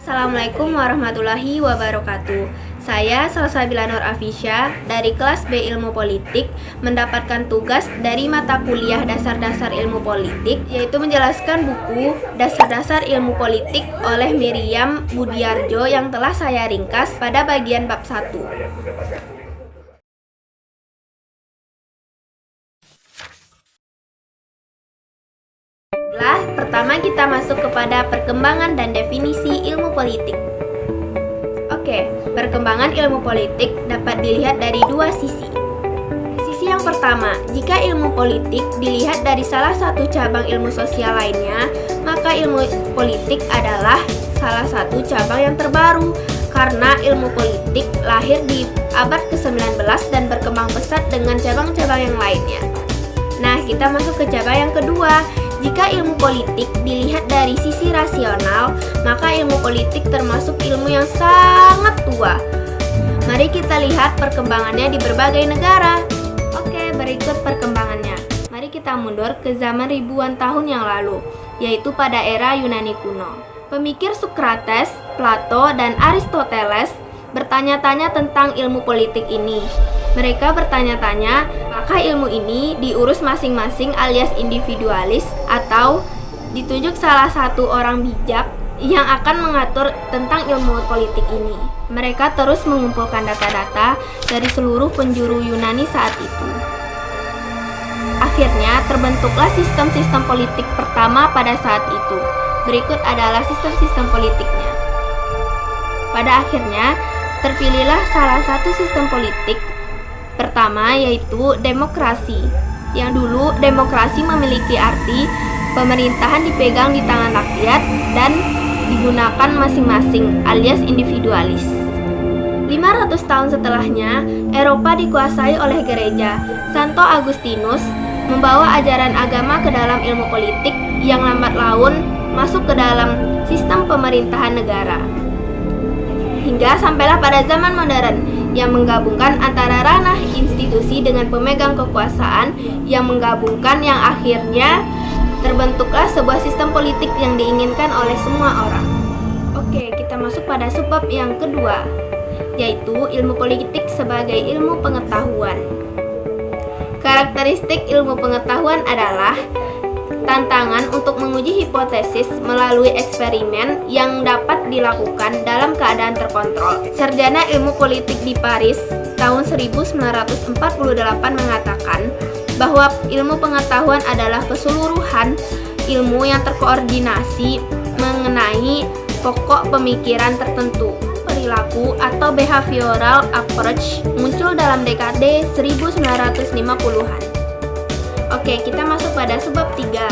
Assalamualaikum warahmatullahi wabarakatuh. Saya Salsabila Nur Afisya dari kelas B Ilmu Politik mendapatkan tugas dari mata kuliah Dasar-Dasar Ilmu Politik, yaitu menjelaskan buku Dasar-Dasar Ilmu Politik oleh Miriam Budiarjo yang telah saya ringkas pada bagian bab 1. Pertama kita masuk kepada perkembangan dan definisi ilmu politik. Oke, perkembangan ilmu politik dapat dilihat dari dua sisi. Sisi yang pertama, jika ilmu politik dilihat dari salah satu cabang ilmu sosial lainnya, maka ilmu politik adalah salah satu cabang yang terbaru karena ilmu politik lahir di abad ke-19 dan berkembang pesat dengan cabang-cabang yang lainnya. Nah, kita masuk ke cabang yang kedua. Jika ilmu politik dilihat dari sisi rasional, maka ilmu politik termasuk ilmu yang sangat tua. Mari kita lihat perkembangannya di berbagai negara. Oke, berikut perkembangannya. Mari kita mundur ke zaman ribuan tahun yang lalu, yaitu pada era Yunani kuno. Pemikir Socrates, Plato, dan Aristoteles bertanya-tanya tentang ilmu politik ini. Mereka bertanya-tanya, apakah ilmu ini diurus masing-masing alias individualis atau ditunjuk salah satu orang bijak yang akan mengatur tentang ilmu politik ini. Mereka terus mengumpulkan data-data dari seluruh penjuru Yunani saat itu. Akhirnya terbentuklah sistem-sistem politik pertama pada saat itu. Berikut adalah sistem-sistem politiknya. Pada akhirnya terpilihlah salah satu sistem politik pertama, yaitu demokrasi. Yang dulu demokrasi memiliki arti pemerintahan dipegang di tangan rakyat dan digunakan masing-masing alias individualis. 500 tahun setelahnya, Eropa dikuasai oleh gereja. Santo Agustinus membawa ajaran agama ke dalam ilmu politik yang lambat laun masuk ke dalam sistem pemerintahan negara. Hingga sampailah pada zaman modern yang menggabungkan antara ranah institusi dengan pemegang kekuasaan yang menggabungkan yang akhirnya terbentuklah sebuah sistem politik yang diinginkan oleh semua orang. Oke, kita masuk pada subbab yang kedua, yaitu ilmu politik sebagai ilmu pengetahuan. Karakteristik ilmu pengetahuan adalah tantangan untuk menguji hipotesis melalui eksperimen yang dapat dilakukan dalam keadaan terkontrol. Sarjana ilmu politik di Paris tahun 1948 mengatakan bahwa ilmu pengetahuan adalah keseluruhan ilmu yang terkoordinasi mengenai pokok pemikiran tertentu. Perilaku atau behavioral approach muncul dalam dekade 1950-an. Oke, kita masuk pada subbab 3,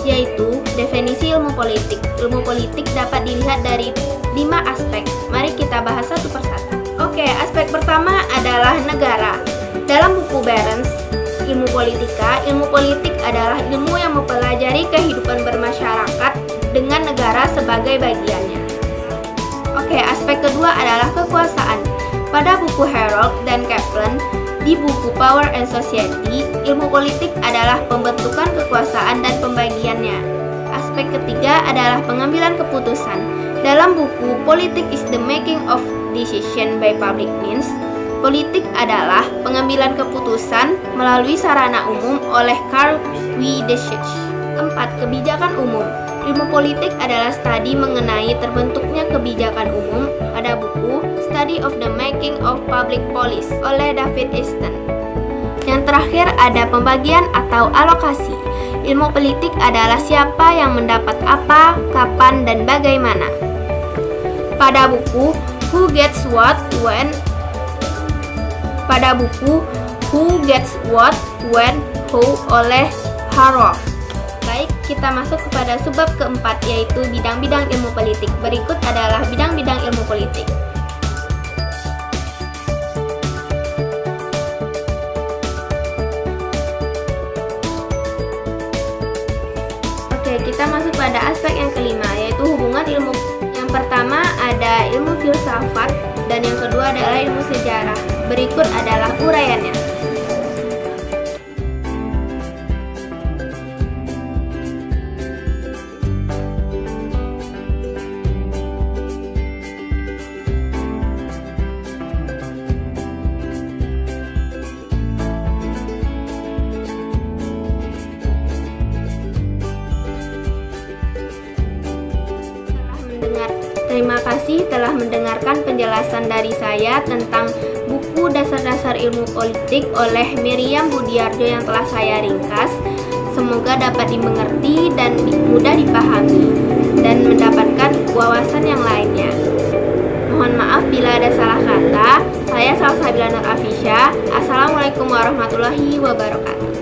yaitu definisi ilmu politik. Ilmu politik dapat dilihat dari 5 aspek. Mari kita bahas satu persatu. Oke, aspek pertama adalah negara. Dalam buku Behrens, Ilmu Politika, ilmu politik adalah ilmu yang mempelajari kehidupan bermasyarakat dengan negara sebagai bagiannya. Oke, aspek kedua adalah kekuasaan. Pada buku Herold dan Kaplan, di buku Power and Society, ilmu politik adalah pembentukan kekuasaan dan pembagiannya. Aspek ketiga adalah pengambilan keputusan. Dalam buku Politics is the Making of Decision by Public Means, politik adalah pengambilan keputusan melalui sarana umum oleh Carl W. Deschutes. 4. Kebijakan umum. Ilmu politik adalah studi mengenai terbentuknya kebijakan umum pada buku Study of the Making of Public Policy oleh David Easton. Yang terakhir ada pembagian atau alokasi. Ilmu politik adalah siapa yang mendapat apa, kapan, dan bagaimana. Pada buku Who Gets What, When Who oleh Harold. Baik, kita masuk kepada subbab keempat, yaitu bidang-bidang ilmu politik. Berikut adalah bidang-bidang ilmu politik. Oke, kita masuk pada aspek yang kelima, yaitu hubungan ilmu. Yang pertama ada ilmu filsafat dan yang kedua adalah ilmu sejarah. Berikut adalah uraiannya. Terima kasih telah mendengarkan penjelasan dari saya tentang buku Dasar-Dasar Ilmu Politik oleh Miriam Budiarjo yang telah saya ringkas. Semoga dapat dimengerti dan mudah dipahami dan mendapatkan wawasan yang lainnya. Mohon maaf bila ada salah kata. Saya Salsabila Nur Afisha. Assalamualaikum warahmatullahi wabarakatuh.